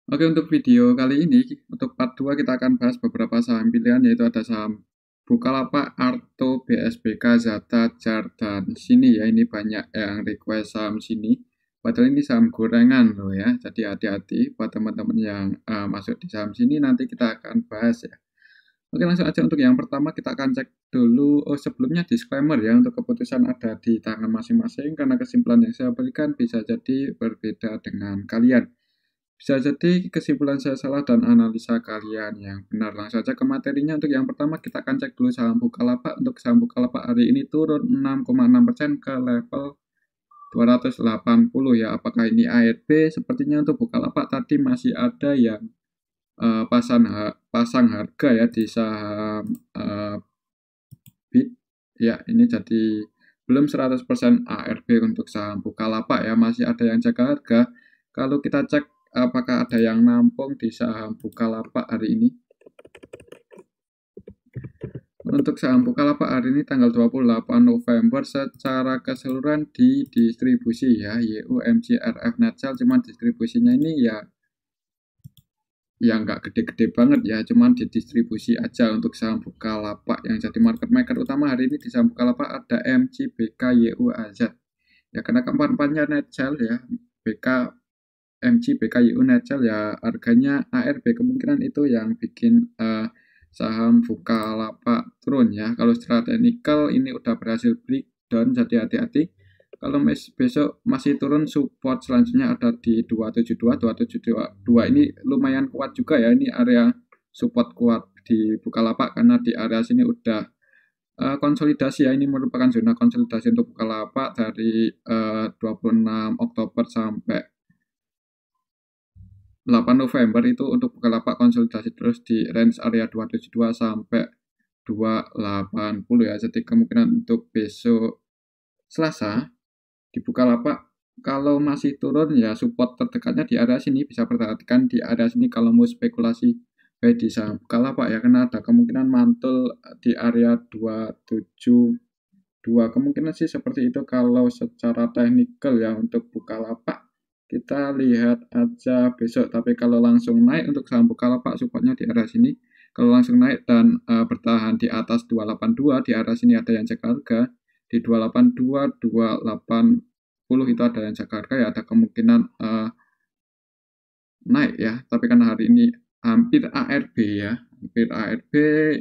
Oke, untuk video kali ini, untuk part 2 kita akan bahas beberapa saham pilihan, yaitu ada saham Bukalapak, Arto, BSBK, Zata, Jar, dan Sini ya. Ini banyak yang request saham Sini. Padahal ini saham gorengan loh ya. Jadi hati-hati buat teman-teman yang masuk di saham Sini, nanti kita akan bahas ya. Oke, langsung aja untuk yang pertama kita akan cek dulu. Oh, sebelumnya disclaimer ya, untuk keputusan ada di tangan masing-masing karena kesimpulan yang saya berikan bisa jadi berbeda dengan kalian. Bisa jadi kesimpulan saya salah dan analisa kalian yang benar. Langsung saja ke materinya. Untuk yang pertama kita akan cek dulu saham Bukalapak. Untuk saham Bukalapak hari ini turun 6,6% ke level 280 ya. Apakah ini ARB? Sepertinya untuk Bukalapak tadi masih ada yang pasang harga ya di saham BIT. Ya, ini jadi belum 100% ARB untuk saham Bukalapak ya. Masih ada yang jaga harga. Kalau kita cek apakah ada yang nampung di saham Bukalapak hari ini. Untuk saham Bukalapak hari ini tanggal 28 November secara keseluruhan di distribusi ya, YUMCRF Net Sell, cuman distribusinya ini ya nggak gede-gede banget ya, cuman didistribusi aja untuk saham Bukalapak. Yang jadi market maker utama hari ini di saham Bukalapak ada MCBK YUAZ. Ya karena keempat-empatnya net sell ya, BK MG, BKYU net sell ya, harganya ARB kemungkinan itu yang bikin saham Bukalapak turun ya. Kalau secara teknikal ini udah berhasil breakdown, jadi hati-hati. Kalau besok masih turun, support selanjutnya ada di 272, 272 ini lumayan kuat juga ya. Ini area support kuat di Bukalapak karena di area sini udah konsolidasi ya. Ini merupakan zona konsolidasi untuk Bukalapak dari 26 Oktober sampai 8 November itu untuk Bukalapak konsolidasi terus di range area 272 sampai 280 ya. Jadi kemungkinan untuk besok Selasa di Bukalapak kalau masih turun ya support terdekatnya di area sini, bisa perhatikan di area sini kalau mau spekulasi baik di saham Bukalapak ya, karena ada kemungkinan mantul di area 272. Kemungkinan sih seperti itu kalau secara teknikal ya. Untuk Bukalapak kita lihat aja besok, tapi kalau langsung naik untuk saham Bukalapak supportnya di area sini. Kalau langsung naik dan bertahan di atas 282, di area sini ada yang jaga harga di 282, 280 itu ada yang jaga harga ya, ada kemungkinan naik ya. Tapi karena hari ini hampir ARB ya, hampir ARB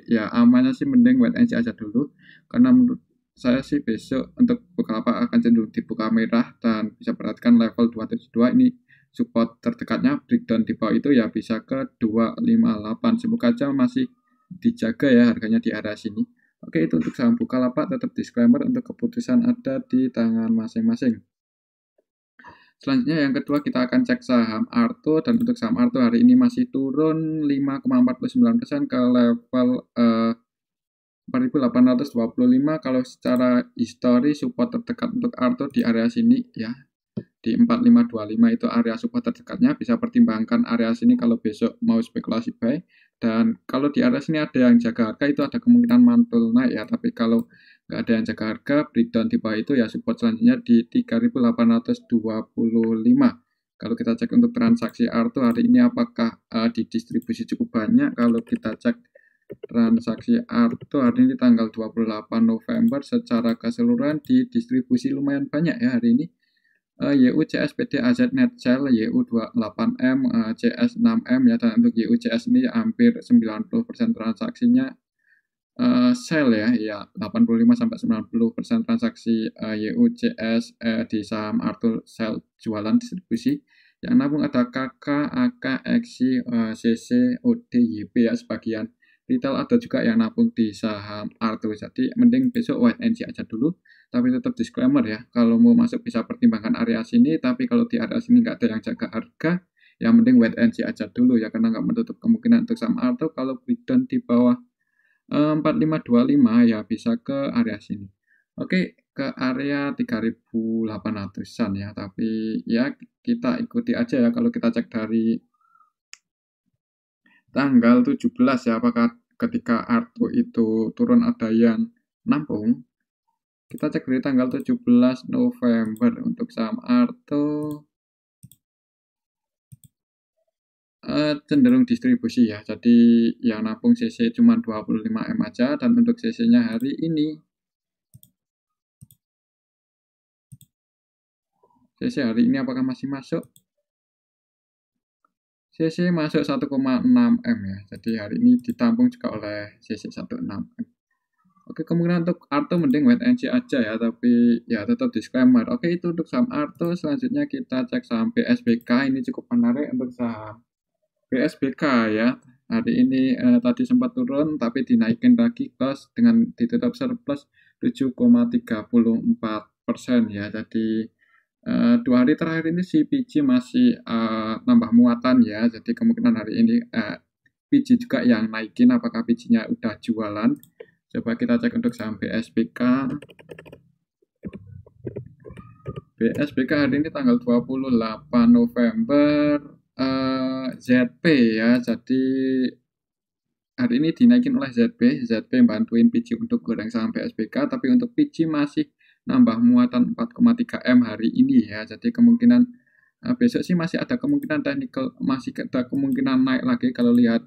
ya, amannya sih mending wait and see aja dulu, karena menurut saya sih besok untuk Bukalapak akan cenderung dibuka merah dan bisa perhatikan level 272 ini support terdekatnya. Breakdown di bawah itu ya bisa ke 258. Semoga aja masih dijaga ya harganya di area sini. Oke, itu untuk saham Bukalapak. Tetap disclaimer, untuk keputusan ada di tangan masing-masing. Selanjutnya yang kedua kita akan cek saham Arto, dan untuk saham Arto hari ini masih turun 5,49% ke level 4.825. Kalau secara histori support terdekat untuk Arto di area sini ya, di 4525 itu area support terdekatnya. Bisa pertimbangkan area sini kalau besok mau spekulasi buy. Dan kalau di area sini ada yang jaga harga, itu ada kemungkinan mantul naik ya. Tapi kalau nggak ada yang jaga harga, breakdown di bawah itu ya support selanjutnya di 3.825. Kalau kita cek untuk transaksi Arto hari ini apakah didistribusi cukup banyak. Kalau kita cek transaksi Arto hari ini tanggal 28 November secara keseluruhan didistribusi lumayan banyak ya hari ini. YU CS PT AZ Net Sell YU 28M, CS 6M ya, dan untuk YU CS ini hampir 90% transaksinya sell ya, 85-90% transaksi YU CS di saham Arto sell, jualan distribusi. Yang nabung ada KK, AK, XI, CC, OD, YP ya, sebagian retail ada juga yang nabung di saham Arto. Jadi mending besok wait and see aja dulu, tapi tetap disclaimer ya, kalau mau masuk bisa pertimbangkan area sini, tapi kalau di area sini nggak ada yang jaga harga, ya mending wait and see aja dulu ya, karena nggak menutup kemungkinan untuk saham Arto kalau breakdown di bawah 4525 ya bisa ke area sini. Oke, ke area 3800-an ya, tapi ya kita ikuti aja ya. Kalau kita cek dari tanggal 17 ya, apakah ketika Arto itu turun ada yang nampung. Kita cek dari tanggal 17 November untuk saham Arto cenderung distribusi ya. Jadi yang nabung CC cuma 25M aja, dan untuk CC-nya hari ini apakah masih masuk? CC masuk 1,6M ya. Jadi hari ini ditampung juga oleh CC 16M. Oke, kemungkinan untuk Arto mending wait and see aja ya, tapi ya tetap disclaimer. Oke, itu untuk saham Arto. Selanjutnya kita cek saham BSBK. Ini cukup menarik untuk saham BSBK ya. Hari ini tadi sempat turun tapi dinaikin lagi plus dengan ditutup surplus 7,34% ya. Jadi 2 hari terakhir ini si PG masih nambah muatan ya. Jadi kemungkinan hari ini PG juga yang naikin. Apakah PG-nya udah jualan? Coba kita cek untuk saham BSBK. BSBK hari ini tanggal 28 November ZP ya. Jadi hari ini dinaikin oleh ZP bantuin PG untuk goreng saham BSBK, tapi untuk PG masih nambah muatan 4,3M hari ini ya. Jadi kemungkinan besok sih masih ada kemungkinan technical, masih ada kemungkinan naik lagi kalau lihat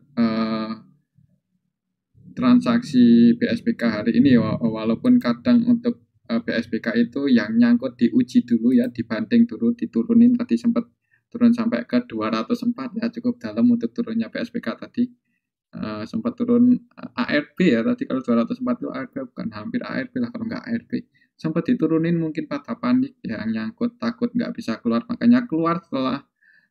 transaksi BSBK hari ini, walaupun kadang untuk BSBK itu yang nyangkut diuji dulu ya, dibanting dulu, diturunin, tadi sempat turun sampai ke 204 ya, cukup dalam untuk turunnya BSBK tadi. Sempat turun ARB ya, tadi kalau 204 itu ARB, bukan hampir ARB lah kalau nggak ARB. Sempat diturunin, mungkin pada panik yang nyangkut, takut nggak bisa keluar, makanya keluar setelah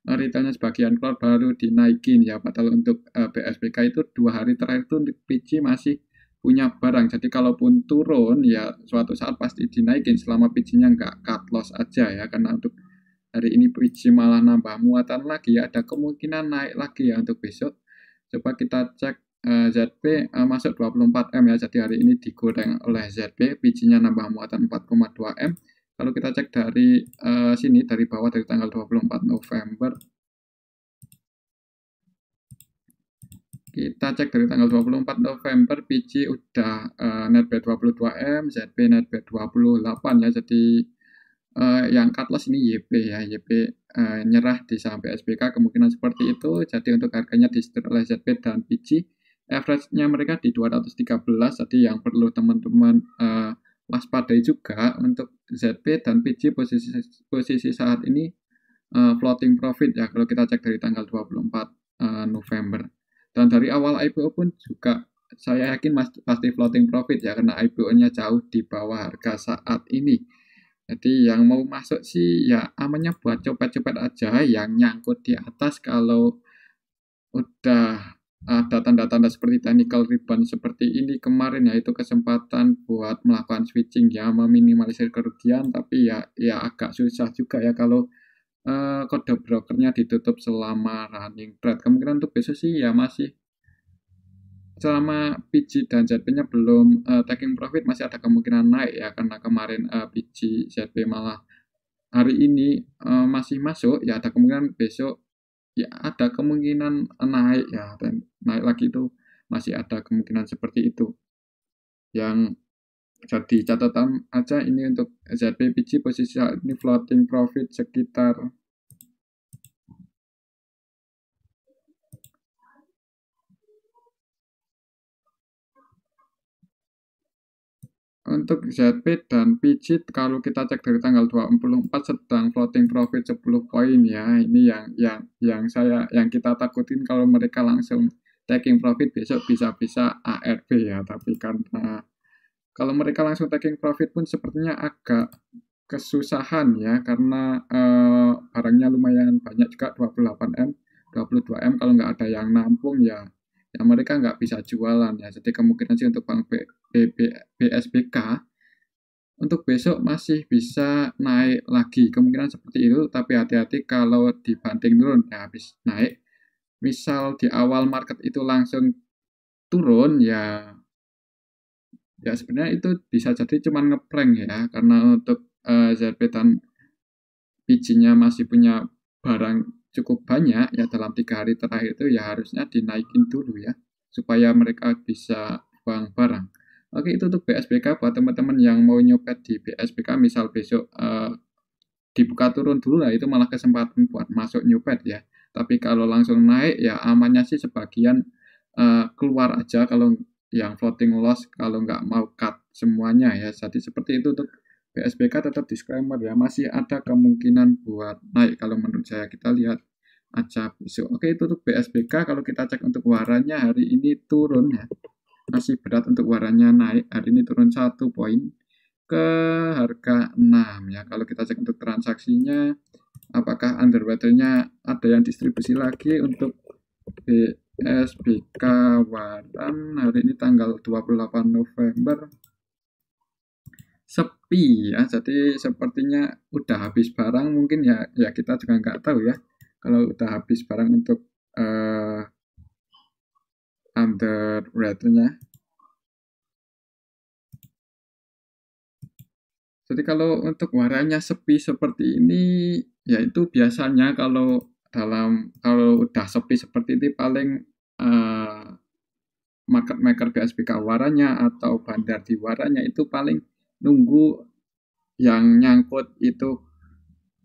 retailnya sebagian keluar baru dinaikin ya. Padahal untuk BSBK itu 2 hari terakhir itu PG masih punya barang, jadi kalaupun turun ya suatu saat pasti dinaikin selama PG-nya nggak cut loss aja ya. Karena untuk hari ini PG malah nambah muatan lagi ya, ada kemungkinan naik lagi ya untuk besok. Coba kita cek ZP masuk 24M ya, jadi hari ini digoreng oleh ZP, PG-nya nambah muatan 4,2M. Kalau kita cek dari sini, dari bawah, dari tanggal 24 November, kita cek dari tanggal 24 November, PG udah net B 22M, ZP net B 28 ya. Jadi yang cut loss ini YP ya, YP nyerah di saham BSBK, kemungkinan seperti itu. Jadi untuk harganya disetir oleh ZP dan PG, average-nya mereka di 213. Jadi yang perlu teman-teman waspadai juga untuk ZP dan PG, posisi saat ini floating profit ya, kalau kita cek dari tanggal 24 November. Dan dari awal IPO pun juga saya yakin pasti floating profit ya, karena IPO-nya jauh di bawah harga saat ini. Jadi yang mau masuk sih ya amannya buat copet-copet aja yang nyangkut di atas. Kalau udah ada tanda-tanda seperti technical rebound seperti ini kemarin ya, itu kesempatan buat melakukan switching ya, meminimalisir kerugian. Tapi ya agak susah juga ya kalau kode brokernya ditutup selama running trade. Kemungkinan untuk besok sih ya masih, selama PG dan ZP-nya belum taking profit, masih ada kemungkinan naik ya, karena kemarin PG ZP malah hari ini masih masuk ya, ada kemungkinan besok ya ada kemungkinan naik ya, dan naik lagi itu masih ada kemungkinan seperti itu. Yang jadi catatan aja ini untuk ZP PG, posisi saat ini floating profit sekitar untuk ZP dan PG. Kalau kita cek dari tanggal 24 sedang floating profit 10 poin ya. Ini yang kita takutin kalau mereka langsung taking profit besok bisa-bisa ARB ya. Tapi karena kalau mereka langsung taking profit pun sepertinya agak kesusahan ya, karena barangnya lumayan banyak juga, 28M, 22M. Kalau nggak ada yang nampung ya mereka nggak bisa jualan ya. Jadi kemungkinan sih untuk Bank BSBK untuk besok masih bisa naik lagi, kemungkinan seperti itu. Tapi hati-hati kalau dibanting turun ya, habis naik misal di awal market itu langsung turun ya sebenarnya itu bisa jadi cuma ngeprank ya, karena untuk ZP dan PG-nya masih punya barang cukup banyak ya. Dalam 3 hari terakhir itu ya harusnya dinaikin dulu ya, supaya mereka bisa buang barang. Oke, itu untuk BSBK. Buat teman-teman yang mau nyopet di BSBK, misal besok dibuka turun dulu lah, itu malah kesempatan buat masuk nyopet ya. Tapi kalau langsung naik ya amannya sih sebagian keluar aja kalau yang floating loss, kalau nggak mau cut semuanya ya. Jadi seperti itu untuk BSBK, tetap disclaimer ya, masih ada kemungkinan buat naik kalau menurut saya. Kita lihat aja besok. Oke, itu untuk BSBK. Kalau kita cek untuk warannya hari ini turun ya, masih berat untuk warannya naik. Hari ini turun 1 poin ke harga 6 ya. Kalau kita cek untuk transaksinya, apakah underwater-nya ada yang distribusi lagi untuk BSBK waran hari ini tanggal 28 November. Sepi ya, jadi sepertinya udah habis barang mungkin ya, kita juga nggak tahu ya kalau udah habis barang untuk underwater-nya. Jadi kalau untuk warannya sepi seperti ini, ya itu biasanya kalau udah sepi seperti ini paling market maker BSBK warannya atau bandar di warannya itu paling nunggu yang nyangkut itu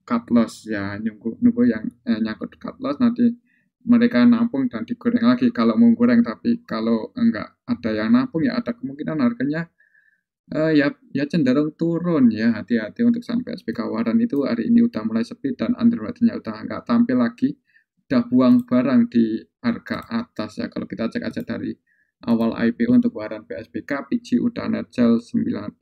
cut loss ya, nunggu yang nyangkut cut loss, nanti mereka nampung dan digoreng lagi kalau mau goreng. Tapi kalau enggak ada yang nampung ya ada kemungkinan harganya ya cenderung turun ya. Hati-hati untuk sampai SPK waran itu hari ini udah mulai sepi dan underwater-nya udah nggak tampil lagi, udah buang barang di harga atas ya. Kalau kita cek aja dari awal IPO untuk waran BSBK, PG udah net sell 76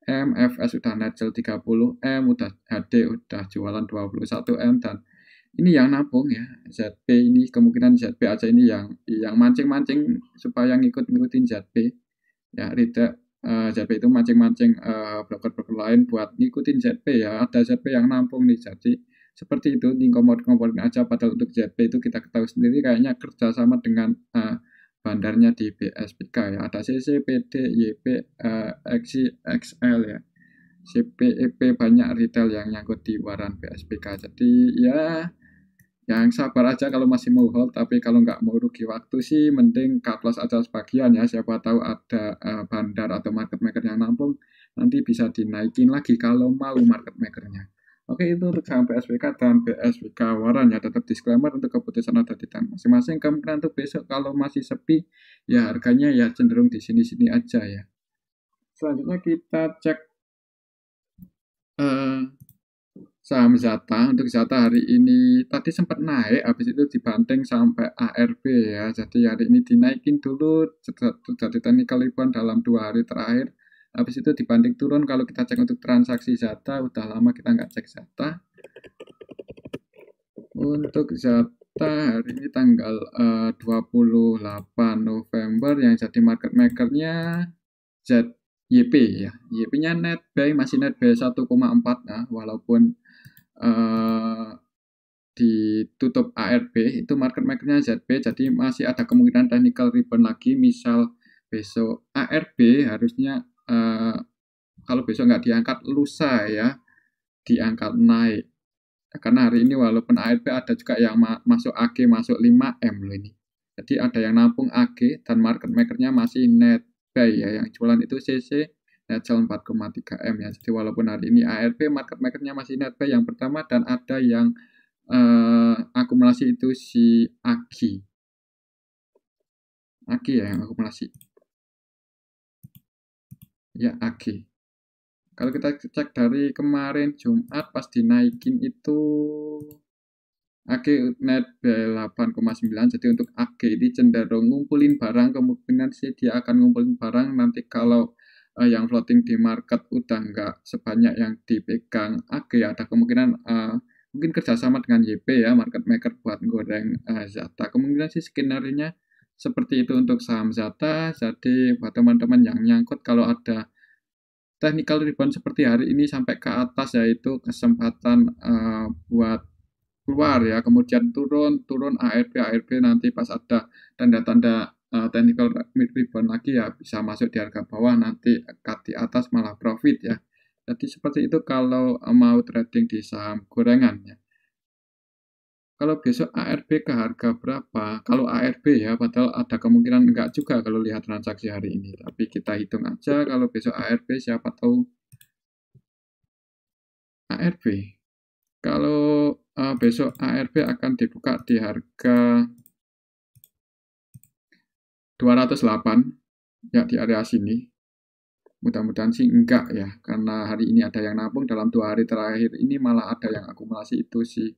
M, FS udah net sell 30 M, udah HD udah jualan 21 M, dan ini yang nampung ya. ZP ini kemungkinan ZP aja ini yang mancing-mancing supaya ngikutin ZP ya. Tidak ZP itu mancing-mancing broker-broker lain buat ngikutin ZP ya. Ada ZP yang nampung nih, jadi seperti itu, nih komporin aja. Padahal untuk ZP itu kita ketahui sendiri kayaknya kerjasama dengan bandarnya di BSBK ya. Ada CC, PD, YP, XI, XL ya. CP, EP, banyak retail yang nyangkut di waran BSBK. Jadi ya yang sabar aja kalau masih mau hold, tapi kalau nggak mau rugi waktu sih mending cut loss aja sebagian ya. Siapa tahu ada bandar atau market maker yang nampung, nanti bisa dinaikin lagi kalau mau market makernya. Oke, itu untuk saham BSBK dan BSBK waran ya. Tetap disclaimer, untuk keputusan ada di tangan masing-masing. Kemungkinan untuk besok kalau masih sepi ya harganya ya cenderung di sini-sini aja ya. Selanjutnya kita cek saham Zata. Untuk Zata hari ini tadi sempat naik, habis itu dibanting sampai ARB ya. Jadi hari ini dinaikin dulu, terjadi technical rebound dalam 2 hari terakhir. Habis itu dibanting turun. Kalau kita cek untuk transaksi Zata, udah lama kita nggak cek Zata. Untuk Zata hari ini tanggal 28 November, yang jadi market makernya ZYP ya. YP-nya net buy, masih net buy 1,4 ya, walaupun ditutup ARB, itu market makernya ZB, jadi masih ada kemungkinan technical rebound lagi. Misal besok ARB harusnya kalau besok nggak diangkat, lusa ya diangkat naik, karena hari ini walaupun ARB ada juga yang masuk AG, masuk 5M loh ini. Jadi ada yang nampung AG dan market makernya masih net buy ya, yang jualan itu CC net sell 4,3 M ya. Jadi walaupun hari ini ARB market makernya masih net buy yang pertama, dan ada yang akumulasi itu si AGI ya yang akumulasi ya, AGI. Kalau kita cek dari kemarin Jumat pas dinaikin itu AG net 8,9. jadi untuk AG ini cenderung ngumpulin barang, kemungkinan sih dia akan ngumpulin barang. Nanti kalau yang floating di market udah nggak sebanyak yang dipegang AG, ada kemungkinan mungkin kerjasama dengan YP ya, market maker, buat goreng Zata. Kemungkinan sih skenario-nya seperti itu untuk saham Zata. Jadi buat teman-teman yang nyangkut, kalau ada technical rebound seperti hari ini sampai ke atas, yaitu kesempatan buat keluar ya. Kemudian turun ARB nanti pas ada tanda-tanda technical rebound lagi ya bisa masuk di harga bawah, nanti cut di atas malah profit ya. Jadi seperti itu kalau mau trading di saham gorengan ya. Kalau besok ARB ke harga berapa? Kalau ARB ya, padahal ada kemungkinan enggak juga kalau lihat transaksi hari ini. Tapi kita hitung aja kalau besok ARB, siapa tahu ARB. Kalau besok ARB akan dibuka di harga 208 ya, di area sini. Mudah-mudahan sih enggak ya, karena hari ini ada yang nampung, dalam 2 hari terakhir ini malah ada yang akumulasi itu sih.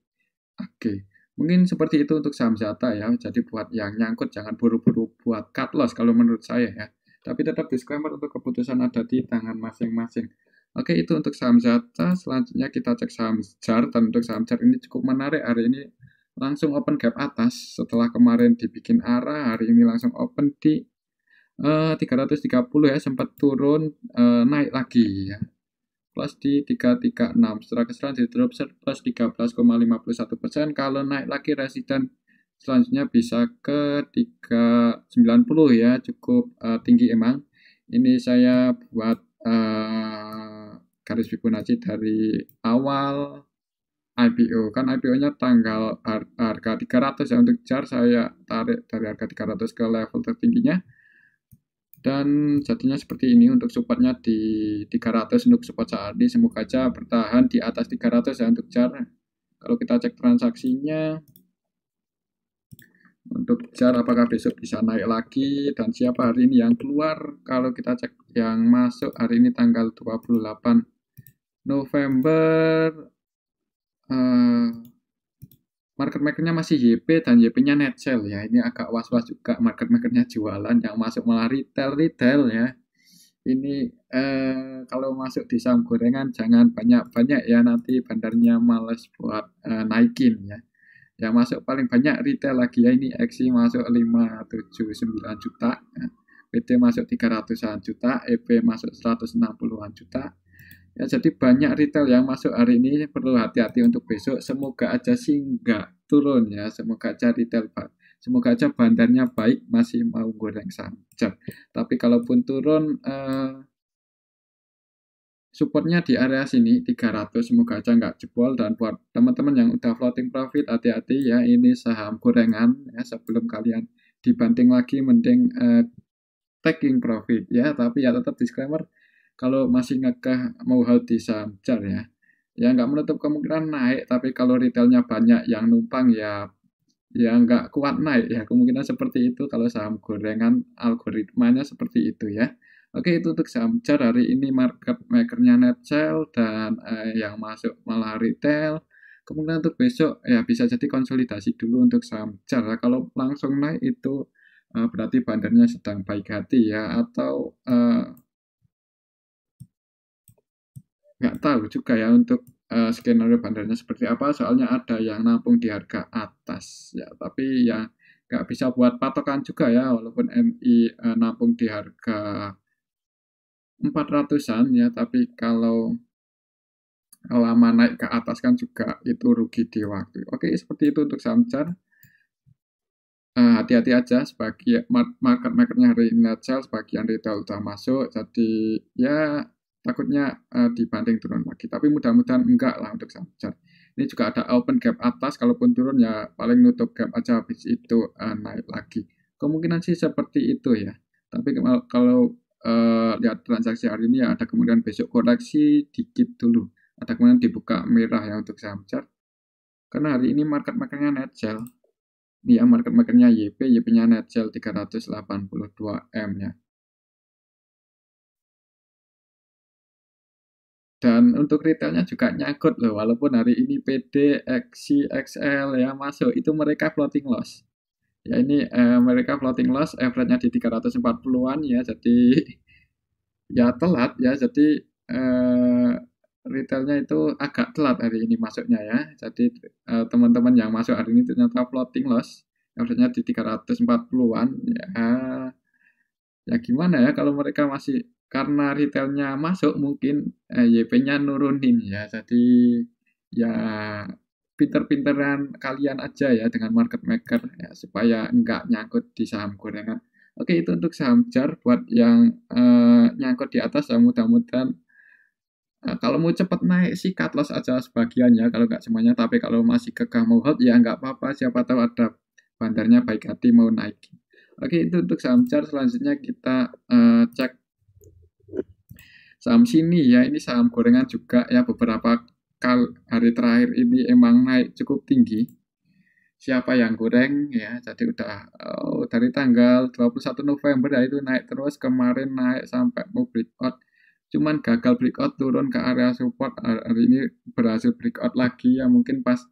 Oke, mungkin seperti itu untuk saham Zata ya. Jadi buat yang nyangkut jangan buru-buru buat cut loss kalau menurut saya ya. Tapi tetap disclaimer untuk keputusan ada di tangan masing-masing. Oke, itu untuk saham Zata. Selanjutnya kita cek saham JAR, dan untuk saham JAR ini cukup menarik hari ini. Langsung open gap atas setelah kemarin dibikin arah, hari ini langsung open di 330 ya, sempat turun naik lagi ya, plus di 336. Setelah keseluruhan di drop plus 13,51%. Kalau naik lagi resisten selanjutnya bisa ke 390 ya, cukup tinggi emang. Ini saya buat garis Fibonacci dari awal IPO, kan IPO-nya tanggal harga 300 ya. Untuk JAR saya tarik dari harga 300 ke level tertingginya, dan jadinya seperti ini. Untuk supportnya di 300 untuk support saat ini, semoga aja bertahan di atas 300 ya untuk JAR. Kalau kita cek transaksinya untuk JAR, apakah besok bisa naik lagi dan siapa hari ini yang keluar. Kalau kita cek yang masuk hari ini tanggal 28 November, market makernya masih YP dan YP-nya net sell ya. Ini agak was-was juga, market makernya jualan, yang masuk malah retail ya. Ini kalau masuk di saham gorengan jangan banyak-banyak ya, nanti bandarnya males buat naikin ya. Yang masuk paling banyak retail lagi ya. Ini XI masuk 579 juta, PT masuk 300-an juta, EP masuk 160-an juta. Ya, jadi banyak retail yang masuk hari ini, perlu hati-hati untuk besok. Semoga aja sih nggak turun ya, semoga aja retail, semoga aja bandarnya baik, masih mau goreng saham JAR. Tapi kalaupun turun, supportnya di area sini 300, semoga aja nggak jebol. Dan buat teman-teman yang udah floating profit, hati-hati ya, ini saham gorengan ya. Sebelum kalian dibanting lagi, mending taking profit ya. Tapi ya tetap disclaimer, kalau masih ngekeh mau hold di saham JAR ya nggak menutup kemungkinan naik. Tapi kalau retailnya banyak yang numpang ya nggak kuat naik ya, kemungkinan seperti itu. Kalau saham gorengan algoritmanya seperti itu ya. Oke, itu untuk saham JAR hari ini. Market makernya net sell dan yang masuk malah retail. Kemungkinan untuk besok ya bisa jadi konsolidasi dulu untuk saham JAR. Kalau langsung naik itu berarti bandarnya sedang baik hati ya, atau nggak tahu juga ya untuk skenario bandarnya seperti apa, soalnya ada yang nampung di harga atas ya. Tapi ya nggak bisa buat patokan juga ya, walaupun MI nampung di harga 400-an ya, tapi kalau lama naik ke atas kan juga itu rugi di waktu. Oke, seperti itu untuk saham JAR. Hati-hati aja, sebagai market makernya hari ini net sell, sebagian retail udah masuk, jadi ya takutnya dibanding turun lagi. Tapi mudah-mudahan enggak lah untuk saham JAR. Ini juga ada open gap atas, kalaupun turun ya paling nutup gap aja, habis itu naik lagi. Kemungkinan sih seperti itu ya. Tapi kalau lihat transaksi hari ini ya, ada kemudian besok koreksi dikit dulu, ada kemudian dibuka merah ya untuk saham JAR. Karena hari ini market makernya net sell. Ini ya, market makernya YP-nya net sell 382 M ya. Dan untuk retailnya juga nyangkut loh, walaupun hari ini PD, XI, XL ya masuk, itu mereka floating loss. Ya ini mereka floating loss, average-nya di 340-an ya, jadi ya telat ya, jadi retailnya itu agak telat hari ini masuknya ya. Jadi teman-teman yang masuk hari ini ternyata floating loss, average-nya di 340-an ya gimana ya, kalau mereka masih, karena retailnya masuk mungkin YP-nya nurunin ya. Jadi ya pinter-pinteran kalian aja ya dengan market maker ya, supaya enggak nyangkut di saham gorengan. Oke, itu untuk saham JAR. Buat yang nyangkut di atas ya, mudah-mudahan kalau mau cepat naik sih cut loss aja sebagian ya, kalau nggak semuanya. Tapi kalau masih kekeh mau hold ya nggak apa-apa, siapa tahu ada bandarnya baik hati mau naik. Oke, itu untuk saham JAR. Selanjutnya kita cek saham sini ya. Ini saham gorengan juga ya, beberapa hari terakhir ini emang naik cukup tinggi. Siapa yang goreng ya, jadi udah dari tanggal 21 November ya itu naik terus, kemarin naik sampai mau breakout, cuman gagal breakout turun ke area support, hari ini berhasil breakout lagi ya, mungkin pas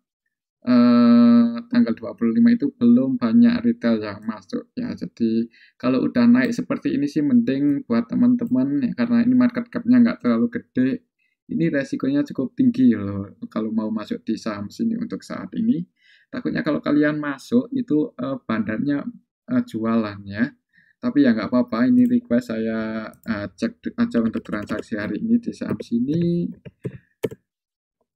tanggal 25 itu belum banyak retail yang masuk ya. Jadi kalau udah naik seperti ini sih mending buat teman-teman ya, karena ini market cap-nya nggak terlalu gede. Ini resikonya cukup tinggi loh kalau mau masuk di saham sini untuk saat ini. Takutnya kalau kalian masuk itu bandarnya jualan ya. Tapi ya nggak apa-apa, ini request saya cek aja untuk transaksi hari ini di saham sini.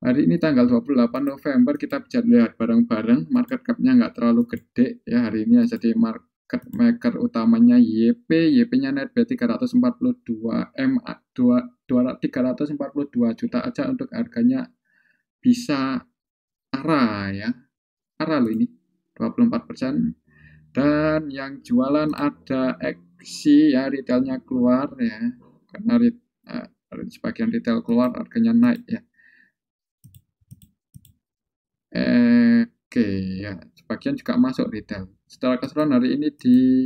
Hari ini tanggal 28 November kita bisa lihat bareng-bareng market cap-nya nggak terlalu gede ya hari ini ya. Jadi market maker utamanya YP-nya net B 342 M 342 juta aja untuk harganya bisa arah ya. Arah loh ini 24%. Dan yang jualan ada Exi ya, retailnya keluar ya. Karena sebagian retail keluar harganya naik ya. Oke ya, sebagian juga masuk retail. Secara keseluruhan hari ini di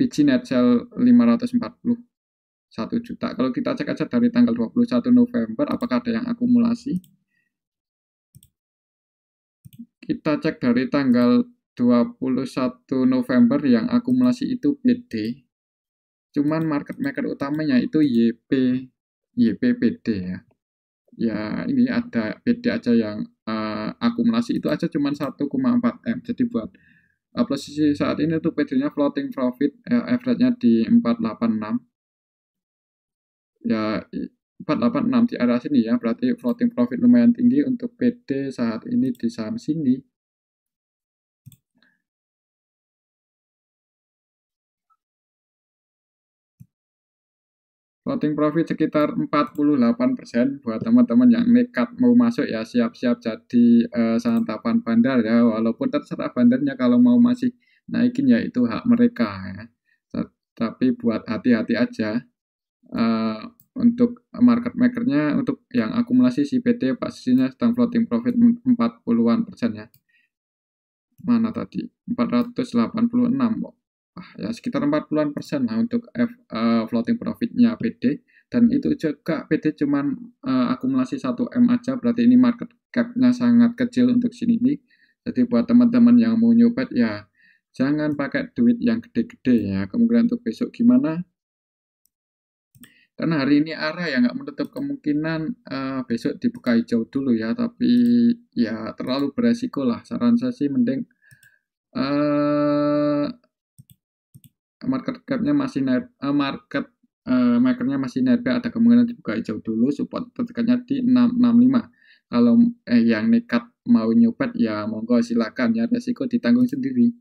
biji net sell 541 juta. Kalau kita cek aja dari tanggal 21 November, apakah ada yang akumulasi? Kita cek dari tanggal 21 November yang akumulasi itu PD. Cuman market maker utamanya itu YPPD ya. Ya ini ada PD aja yang akumulasi itu aja cuma 1,4 M. Jadi buat posisi saat ini untuk PD-nya floating profit average-nya di 486. Ya 486 di area sini ya, berarti floating profit lumayan tinggi untuk PD saat ini di saham sini. Floating profit sekitar 48% buat teman-teman yang nekat mau masuk ya, siap-siap jadi santapan bandar ya, walaupun terserah bandarnya kalau mau masih naikin ya itu hak mereka ya. Tapi buat hati-hati aja untuk market makernya, untuk yang akumulasi si PT pastinya sedang floating profit 40-an% ya. Mana tadi? 486 kok. Ya sekitar 40-an% lah untuk floating profitnya PD, dan itu juga PD cuman akumulasi 1 M aja, berarti ini market cap-nya sangat kecil untuk sini nih. Jadi buat teman-teman yang mau nyopet ya jangan pakai duit yang gede-gede ya. Kemungkinan untuk besok gimana? Karena hari ini arah ya nggak menutup kemungkinan besok dibuka hijau dulu ya, tapi ya terlalu beresiko lah. Saran saya sih mending market cap-nya masih naik, market makernya masih naik, ada kemungkinan dibuka hijau dulu, support terdekatnya di 665. Kalau yang nekat mau nyopet ya monggo silakan ya, resiko ditanggung sendiri.